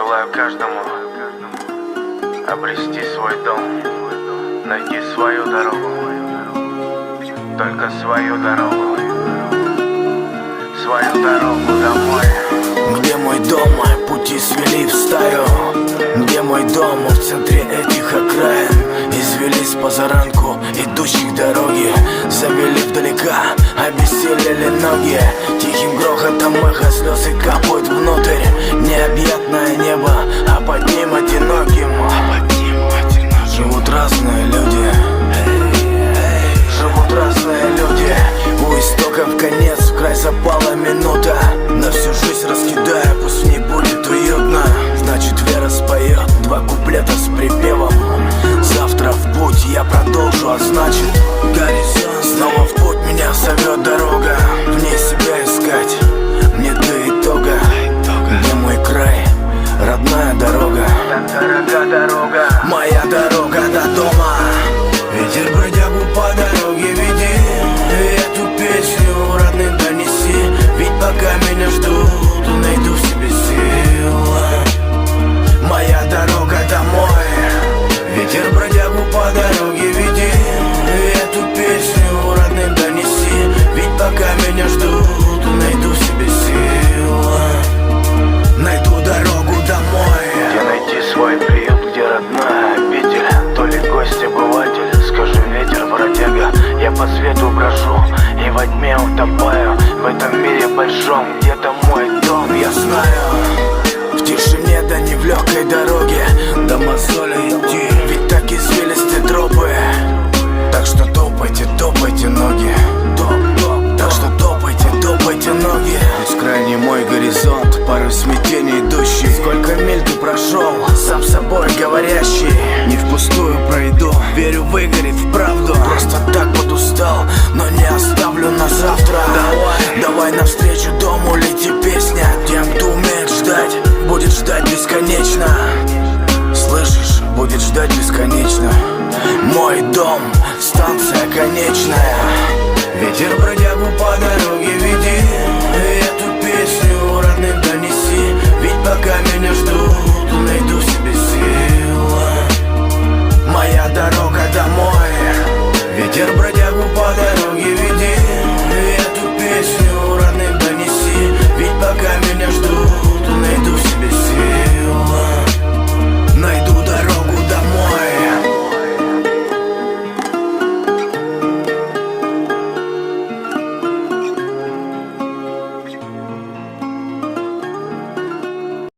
желаю каждому обрести свой дом, найти свою дорогу, только свою дорогу домой. Где мой дом? Пути свели в стаю. Где мой дом? В центре этих окраин. Извелись позаранку идущих дороги, завели вдалека, обессилели ноги. Тихим грохотом эхо слезы капают внутрь. Необъятное небо, а под ним одиноким живут разные люди. Живут разные люди. У истоков конец, в край запала минута. На всю жизнь раскидая, пусть не будет уютно. Значит, Вера споет два куплета с припевом. Завтра в путь я продолжу, а значит, горизонт. Снова в путь меня зовет дорога. В ней себя искать мне до итога. Где мой край? Родная дорога. Моя дорога до дома. Ветер бродягу по дороге веди, эту песню родным донеси. Ведь пока меня ждут, найду в себе сил. Моя дорога домой. Ветер бродягу по дороге веди, эту песню родным донеси. Ведь пока меня ждут, найду в себе сил. Найду дорогу домой. Где найти свой приют, где родная обитель? То ли гость, обыватель, скажи, ветер, бродяга. Я по свету брожу и во тьме утопаю. В этом мире большом где-то мой дом, я знаю. В тишине, да не в легкой дороге, до мозоли идти, ведь так извилисты тропы. Так что топайте, топайте ноги. Так что топайте, топайте ноги. Бескрайний мой горизонт, порыв смятения идущий. Сколько миль ты прошел, сам собой говорящий. Не впустую пройду, верю, выгорит в правду. Просто так подустал, но не оставлю на завтра. Давай навстречу дому, лети песня. Тем, кто умеет ждать, будет ждать бесконечно. Слышишь, будет ждать бесконечно. Мой дом, станция конечная. Ветер бродягу по дороге веди, эту песню родным донеси. Ведь пока меня ждут,